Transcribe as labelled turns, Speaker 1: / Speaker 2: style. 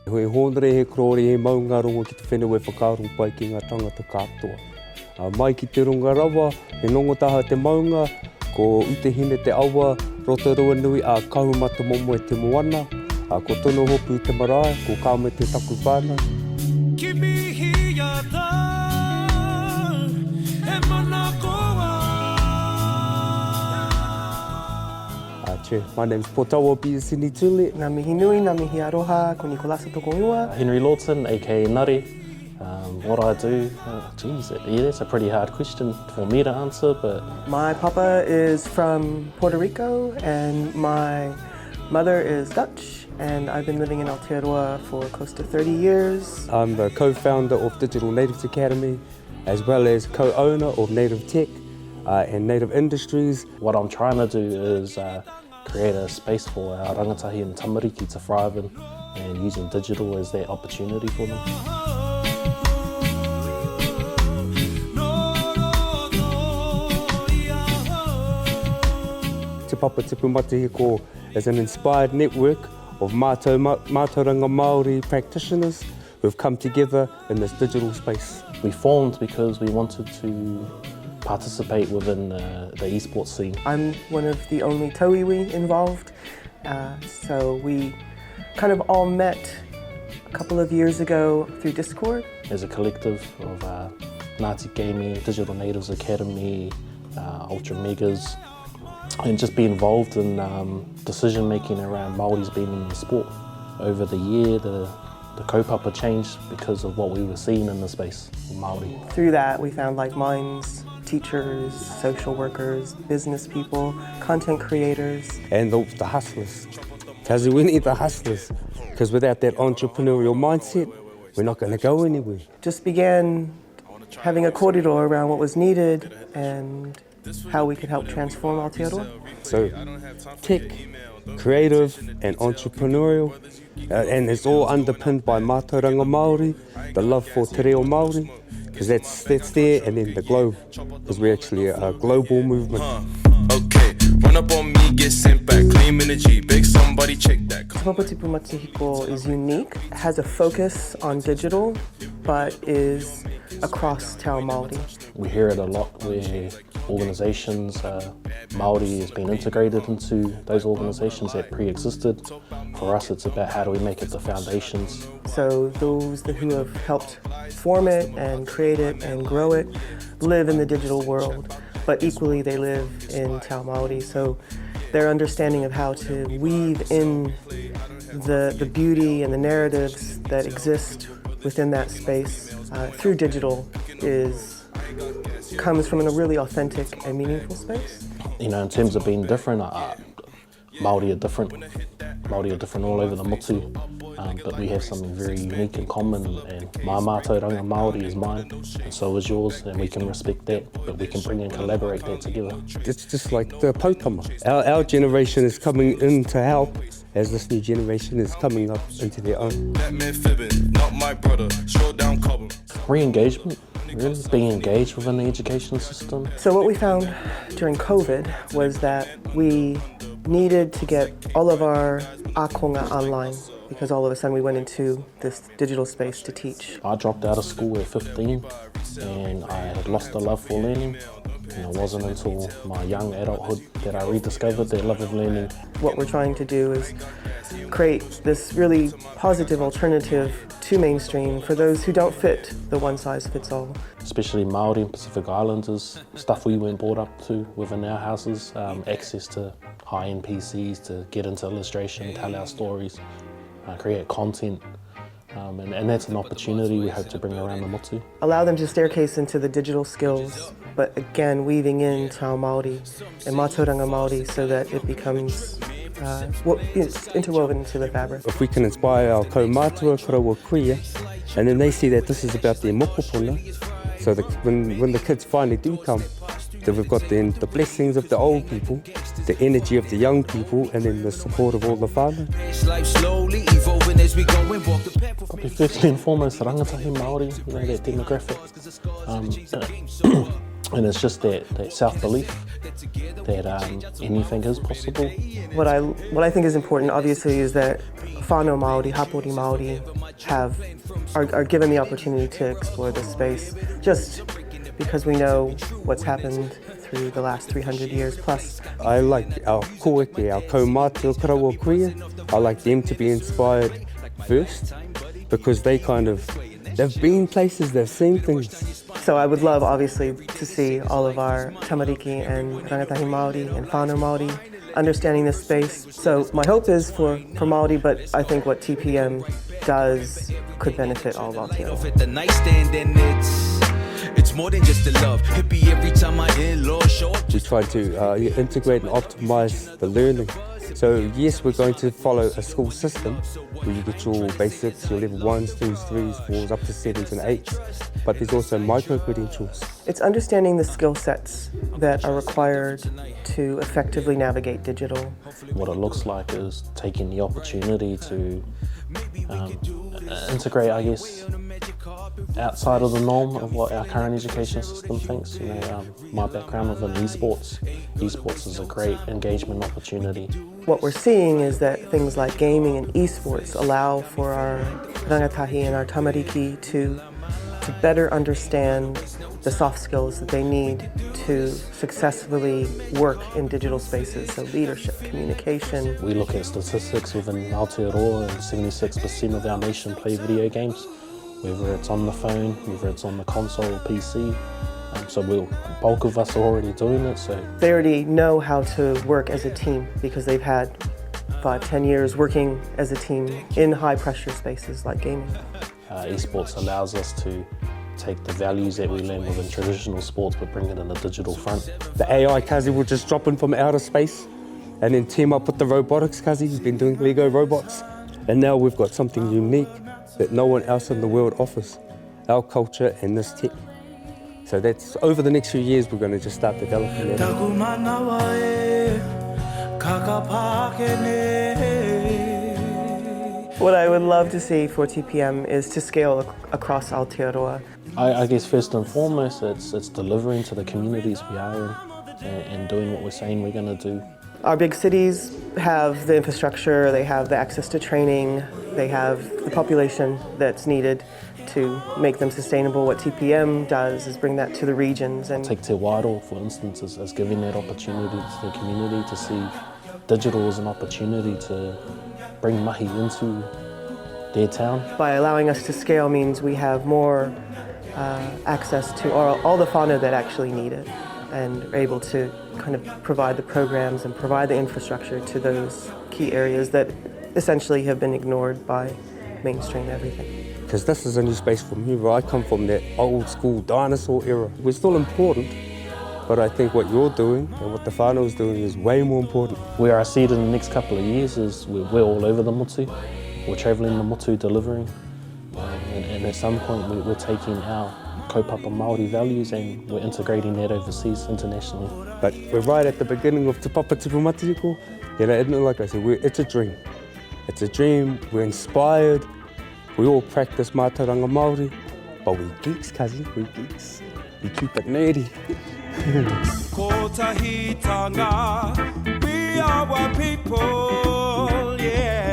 Speaker 1: Hoi hōnere he krori he maunga rongo ki te whenua e whakaaro pai ki ngā tangata katoa. Mai ki te runga rawa, he nongotaha te maunga, ko utehine te awa, rotorua nui a kahumata momo e te moana, ko tono hopu te marae, ko kāme te taku whānau. Ki mihi a tā, e mana koa. My name's Potawa Piasini Tule.
Speaker 2: Ngā mihi nui, ngā mihi aroha, ko Nikolasa toko ingoa.
Speaker 3: Henry Lawton, aka Nari. What I do, that's a pretty hard question for me to answer, but...
Speaker 2: My papa is from Puerto Rico and my mother is Dutch, and I've been living in Aotearoa for close to 30 years.
Speaker 1: I'm the co-founder of Digital Natives Academy, as well as co-owner of Native Tech and Native Industries.
Speaker 3: What I'm trying to do is create a space for our rangatahi and tamariki to thrive in, and using digital as that opportunity for them.
Speaker 1: Te Papatipu Matihiko is an inspired network of Mātauranga Māori Practitioners who have come together in this digital space.
Speaker 3: We formed because we wanted to participate within the esports scene.
Speaker 2: I'm one of the only tauiwi involved, so we kind of all met a couple of years ago through Discord.
Speaker 3: As a collective of Ngāti Gaming, Digital Natives Academy, Ultra Megas, and just be involved in decision making around Māoris being in the sport. Over the year, the kaupapa changed because of what we were seeing in the space of Māori.
Speaker 2: Through that, we found like minds, teachers, social workers, business people, content creators.
Speaker 1: And the hustlers. Kazi, we need the hustlers, because without that entrepreneurial mindset, we're not going to go anywhere.
Speaker 2: Just began having a corridor around what was needed and how we could help transform Aotearoa.
Speaker 1: So, tech, creative and entrepreneurial, and it's all underpinned by Mātauranga Māori, the love for te reo Māori, because that's there, and then the globe, because we're actually a global movement.
Speaker 4: Okay, run up on me, get sent back, claim energy, beg somebody check that.
Speaker 2: Papatipu Matihiko is unique, has a focus on digital, but is across Te Ao Māori.
Speaker 3: We hear it a lot where organisations, Māori has been integrated into those organisations that pre-existed. For us, it's about how do we make it the foundations.
Speaker 2: So those who have helped form it and create it and grow it live in the digital world, but equally they live in Te Ao Māori. So their understanding of how to weave in the beauty and the narratives that exist within that space through digital comes from a really authentic and meaningful space.
Speaker 3: You know, in terms of being different, Māori are different. Māori are different all over the motu, but we have something very unique in common, and my Mātauranga Māori is mine, and so is yours, and we can respect that, but we can bring and collaborate that together.
Speaker 1: It's just like the potama. Our generation is coming in to help, as this new generation is coming up into their own.
Speaker 3: Re-engagement, really, being engaged within the education system.
Speaker 2: So what we found during COVID was that we needed to get all of our ākonga online, because all of a sudden we went into this digital space to teach.
Speaker 3: I dropped out of school at 15 and I had lost the love for learning. And it wasn't until my young adulthood that I rediscovered that love of learning.
Speaker 2: What we're trying to do is create this really positive alternative to mainstream for those who don't fit the one-size-fits-all.
Speaker 3: Especially Māori and Pacific Islanders, stuff we weren't brought up to within our houses, access to high-end PCs to get into illustration, tell our stories, create content. And that's an opportunity we hope to bring around the motu.
Speaker 2: Allow them to staircase into the digital skills, but again weaving in Te Ao Māori and Mātauranga Māori so that it becomes it's interwoven into the fabric.
Speaker 1: If we can inspire our kaumātua, karawa kuia, and then they see that this is about their mokopuna, so that when the kids finally do come, that we've got then the blessings of the old people, the energy of the young people, and then the support of all the whānau.
Speaker 3: Probably first and foremost, rangatahi Māori, you know, that demographic. And it's just that self-belief that anything is possible.
Speaker 2: What I think is important, obviously, is that whānau Māori, hapori Māori, are given the opportunity to explore this space, just because we know what's happened through the last 300 years plus.
Speaker 1: I like our koeke, our kaumātua karawa kuia. I like them to be inspired first, because they've been places, they've seen things.
Speaker 2: So I would love, obviously, to see all of our tamariki and rangatahi Māori and whānau Māori understanding this space. So my hope is for Māori, but I think what TPM does could benefit all of Aotearoa.
Speaker 4: The nightstand and it's more than just a love. Hippie every time my in-laws show up.
Speaker 1: We try to integrate and optimize the learning. So yes, we're going to follow a school system where you get your basics, your level 1s, 2s, 3s, 4s, up to 7s and 8s. But there's also micro-credentials.
Speaker 2: It's understanding the skill sets that are required to effectively navigate digital.
Speaker 3: What it looks like is taking the opportunity to integrate, I guess, outside of the norm of what our current education system thinks. You know, my background within esports is a great engagement opportunity.
Speaker 2: What we're seeing is that things like gaming and esports allow for our rangatahi and our tamariki to better understand the soft skills that they need to successfully work in digital spaces, so leadership, communication.
Speaker 3: We look at statistics within Aotearoa, and 76% of our nation play video games, whether it's on the phone, whether it's on the console or PC. So the bulk of us are already doing it. So
Speaker 2: they already know how to work as a team because they've had 5-10 years working as a team in high pressure spaces like gaming.
Speaker 3: Esports allows us to take the values that we learn within traditional sports but bring it in a digital front.
Speaker 1: The AI Kazi will just drop in from outer space and then team up with the robotics Kazi. He's been doing Lego robots. And now we've got something unique that no one else in the world offers, our culture and this tech. So that's over the next few years we're going to just start developing that.
Speaker 2: What I would love to see for TPM is to scale across Aotearoa.
Speaker 3: I guess first and foremost it's delivering to the communities we are in and doing what we're saying we're going to do.
Speaker 2: Our big cities have the infrastructure, they have the access to training, they have the population that's needed to make them sustainable. What TPM does is bring that to the regions. And
Speaker 3: take Te Wairoa, for instance, as giving that opportunity to the community to see digital as an opportunity to bring mahi into their town.
Speaker 2: By allowing us to scale means we have more access to all the whānau that actually need it, and are able to kind of provide the programs and provide the infrastructure to those key areas that essentially have been ignored by mainstream everything.
Speaker 1: Because this is a new space for me, where I come from that old school dinosaur era. We're still important, but I think what you're doing and what the whānau is doing is way more important.
Speaker 3: Where I see it in the next couple of years is we're all over the motu. We're travelling the motu, delivering. And at some point we're taking our kaupapa Māori values and we're integrating that overseas, internationally.
Speaker 1: But we're right at the beginning of Te Papatipu Matihiko. You know, like I said, it's a dream. It's a dream, we're inspired. We all practice Mātauranga Māori, but we geeks, cousin, we geeks. We keep it nerdy.
Speaker 4: Ko tahitanga, we are our people, yeah.